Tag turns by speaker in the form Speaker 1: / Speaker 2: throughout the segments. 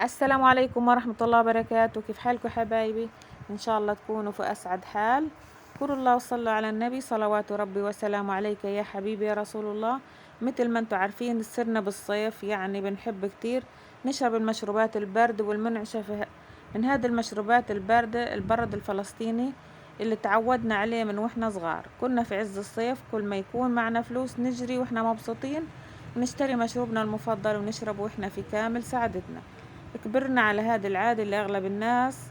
Speaker 1: السلام عليكم ورحمة الله وبركاته. كيف حالكم حبايبي؟ إن شاء الله تكونوا في أسعد حال. اذكروا الله وصلوا على النبي صلوات ربي وسلامه عليك يا حبيبي يا رسول الله. مثل ما انتم عارفين صرنا بالصيف، يعني بنحب كتير نشرب المشروبات البارد والمنعشة من هذه المشروبات الباردة البرد الفلسطيني اللي تعودنا عليه من واحنا صغار. كنا في عز الصيف كل ما يكون معنا فلوس نجري واحنا مبسوطين ونشتري مشروبنا المفضل ونشربه واحنا في كامل سعادتنا. كبرنا على هذه العادة اللي أغلب الناس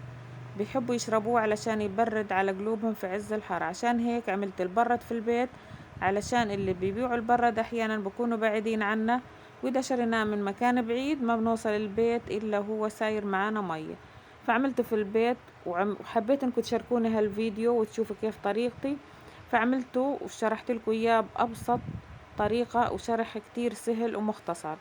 Speaker 1: بيحبوا يشربوه علشان يبرد على قلوبهم في عز الحر. عشان هيك عملت البرد في البيت، علشان اللي بيبيعوا البرد أحيانا بيكونوا بعيدين عنا، وإذا شريناه من مكان بعيد ما بنوصل البيت إلا هو ساير معانا مية. فعملته في البيت وحبيت انكم تشاركوني هالفيديو وتشوفوا كيف طريقتي. فعملته وشرحت لكم إياه بأبسط طريقة وشرح كتير سهل ومختصر.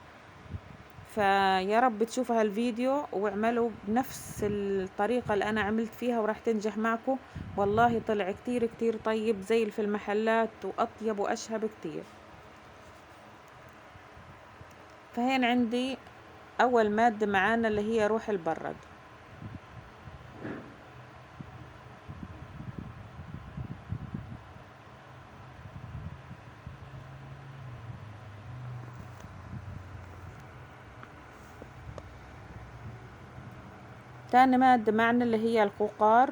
Speaker 1: فيا رب تشوفوا هالفيديو واعملوا بنفس الطريقة اللي أنا عملت فيها وراح تنجح معكم. والله طلع كتير كتير طيب زي اللي في المحلات وأطيب وأشهى بكتير. فهين عندي أول مادة معانا اللي هي روح البرد. تاني مادة معنا اللي هي القوقار،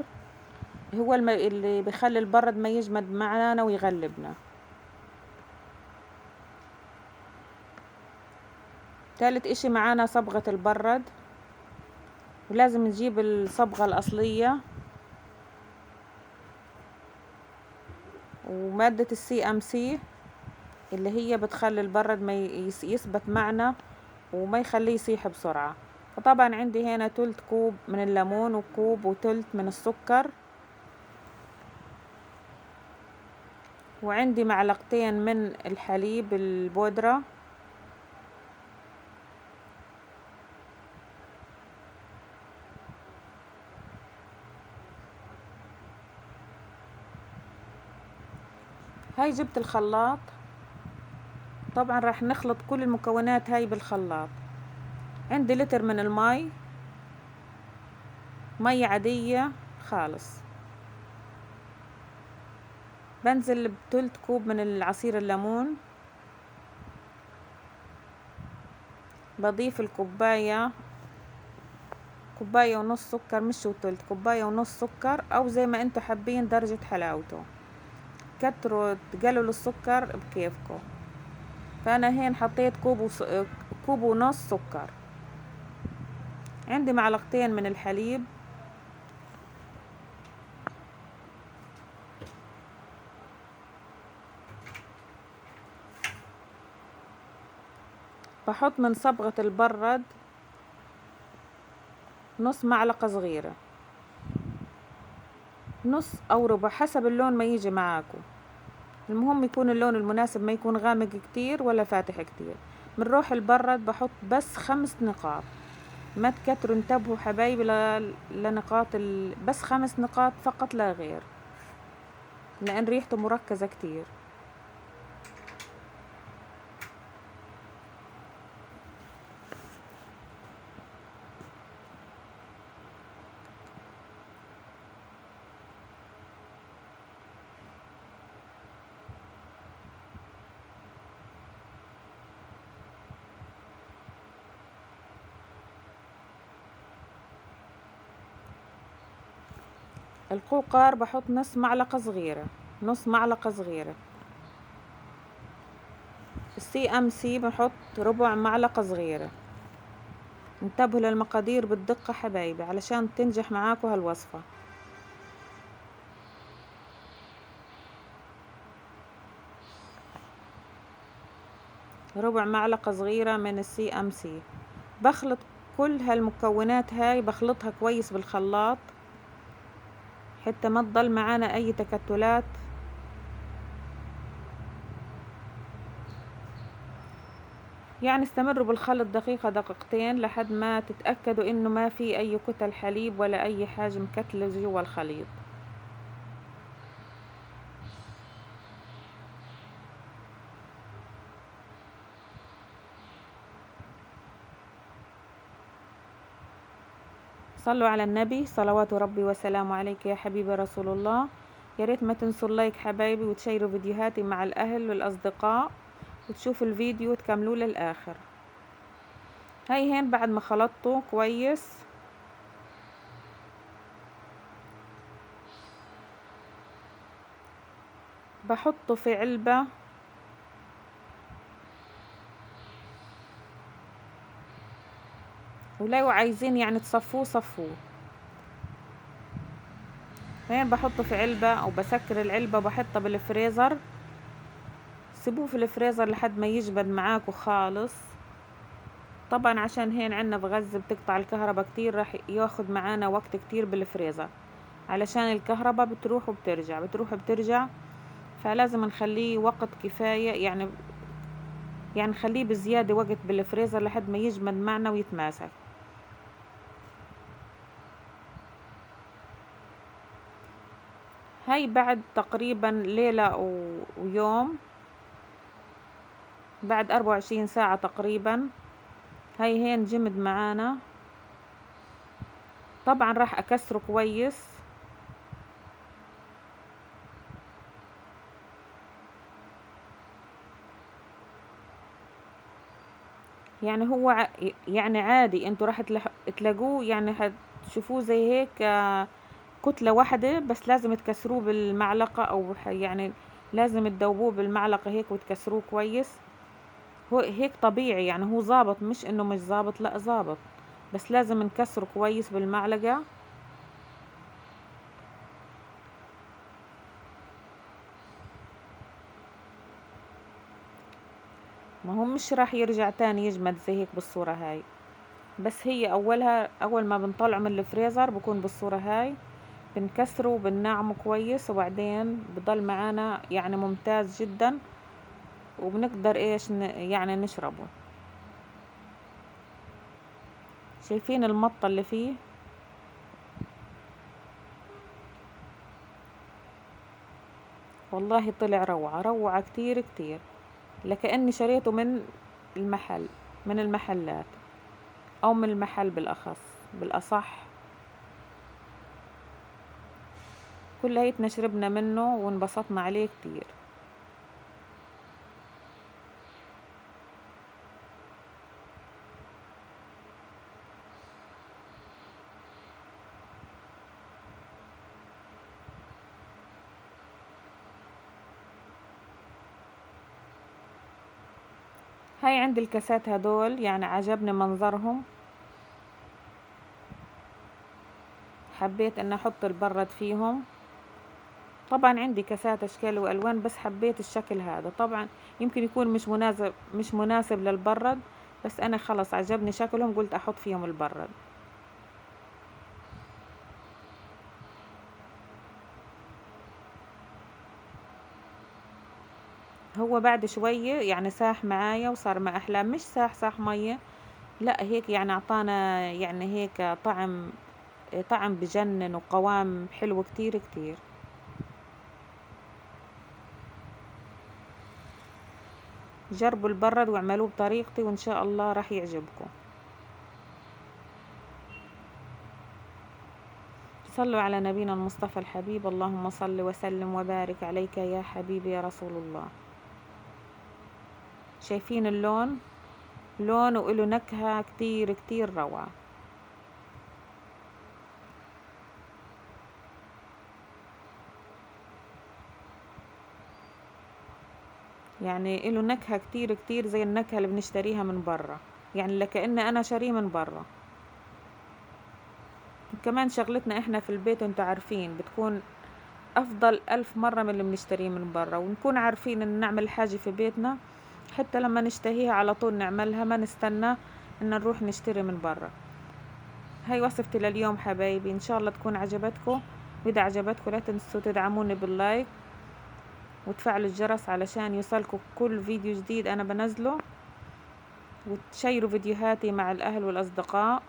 Speaker 1: هو اللي بيخلي البرد ما يجمد معنا ويغلبنا. تالت اشي معانا صبغة البرد، ولازم نجيب الصبغة الأصلية. ومادة CMC اللي هي بتخلي البرد ما يثبت معنا وما يخليه يصيح بسرعة. فطبعا عندي هنا تلت كوب من الليمون وكوب وتلت من السكر، وعندي معلقتين من الحليب البودرة، هاي جبت الخلاط. طبعا راح نخلط كل المكونات هاي بالخلاط. عندي لتر من المي، مية عادية خالص. بنزل بتلت كوب من العصير الليمون، بضيف الكوباية، كوباية ونص سكر، مش وتلت، كوباية ونص سكر أو زي ما انتوا حابين درجة حلاوته. كتروا تقللوا السكر بكيفكم. فأنا هين حطيت كوب ونص سكر. عندي معلقتين من الحليب، بحط من صبغة البرد نص معلقة صغيرة، نص أو ربع حسب اللون ما يجي معاكم. المهم يكون اللون المناسب، ما يكون غامق كتير ولا فاتح كتير. من روح البرد بحط بس 5 نقاط، ما تكتروا، انتبهوا حبايبي لنقاط بس 5 نقاط فقط لا غير، لأن ريحته مركزة كتير. القوقار بحط نص معلقة صغيرة، نص معلقة صغيرة. CMC بحط ربع معلقة صغيرة. انتبهوا للمقادير بالدقة حبايبي علشان تنجح معاكم هالوصفة. ربع معلقة صغيرة من CMC. بخلط كل هالمكونات هاي، بخلطها كويس بالخلاط حتى ما تضل معانا اي تكتلات. يعني استمروا بالخلط دقيقة دقيقتين لحد ما تتأكدوا انه ما في اي كتل حليب ولا اي حاجة مكتلة جوا الخليط. صلوا على النبي صلوات ربي وسلامه عليك يا حبيبي رسول الله. يا ريت ما تنسوا اللايك حبايبي، وتشيروا فيديوهاتي مع الأهل والأصدقاء، وتشوفوا الفيديو وتكملوه للآخر. هاي هين بعد ما خلطته كويس بحطه في علبة، ولو عايزين يعني تصفوه صفوه. هين بحطه في علبة او بسكر العلبة، بحطها بالفريزر. سيبوه في الفريزر لحد ما يجمد معاكو خالص. طبعا عشان هين عنا في غزة بتقطع الكهرباء كتير، راح ياخد معانا وقت كتير بالفريزر، علشان الكهرباء بتروح وبترجع بتروح وبترجع. فلازم نخليه وقت كفاية، يعني نخليه بزيادة وقت بالفريزر لحد ما يجمد معنا ويتماسك. هاي بعد تقريبا ليلة ويوم، بعد 24 ساعة تقريبا. هاي هين جمد معانا. طبعا راح اكسره كويس. يعني هو يعني عادي انتوا راح تلاقوه، يعني هتشوفوه زي هيك كتلة واحدة، بس لازم تكسروه بالمعلقة او يعني لازم تدوبوه بالمعلقة هيك وتكسروه كويس. هو هيك طبيعي، يعني هو ظابط، مش انه مش ظابط، لا ظابط، بس لازم نكسره كويس بالمعلقة. ما هو مش راح يرجع تاني يجمد زي هيك بالصورة هاي، بس هي اول ما بنطلعه من الفريزر بكون بالصورة هاي. بنكسره وبننعمه كويس، وبعدين بضل معانا يعني ممتاز جدا، وبنقدر ايش يعني نشربه. شايفين المطة اللي فيه؟ والله طلع روعة روعة كتير كتير، لكأني شريته من المحل، من المحلات، او من المحل بالاصح. كلياتنا شربنا منه وانبسطنا عليه كتير. هاي عندي الكاسات هدول، يعني عجبني منظرهم، حبيت ان احط البرد فيهم. طبعا عندي كاسات اشكال والوان، بس حبيت الشكل هذا. طبعا يمكن يكون مش مناسب للبرد، بس انا خلص عجبني شكلهم، قلت احط فيهم البرد. هو بعد شوية يعني ساح معايا وصار ما احلى، مش ساح مية، لا هيك يعني اعطانا يعني هيك طعم بجنن، وقوام حلو كتير كتير. جربوا البرد واعملوه بطريقتي، وان شاء الله راح يعجبكم. صلوا على نبينا المصطفى الحبيب. اللهم صل وسلم وبارك عليك يا حبيبي يا رسول الله. شايفين اللون؟ لون وله نكهة كتير كتير روعة. يعني له نكهة كتير كتير زي النكهة اللي بنشتريها من برا، يعني لكأن انا شاريه من برا. كمان شغلتنا احنا في البيت انتوا عارفين بتكون افضل 1000 مرة من اللي بنشتريه من برا، ونكون عارفين ان نعمل حاجة في بيتنا، حتى لما نشتهيها على طول نعملها، ما نستنى ان نروح نشتري من برا. هاي وصفتي لليوم حبايبي، ان شاء الله تكون عجبتكم. واذا عجبتكم لا تنسوا تدعموني باللايك وتفعلوا الجرس علشان يوصلكم كل فيديو جديد انا بنزله، وتشيروا فيديوهاتي مع الاهل والاصدقاء.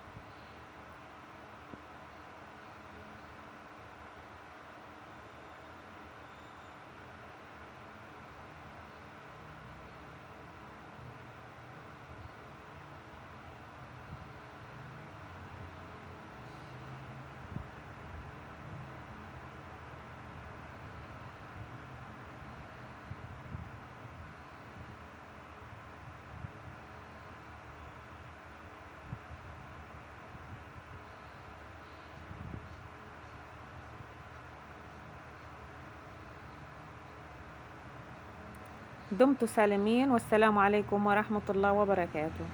Speaker 1: دمتم سالمين، والسلام عليكم ورحمة الله وبركاته.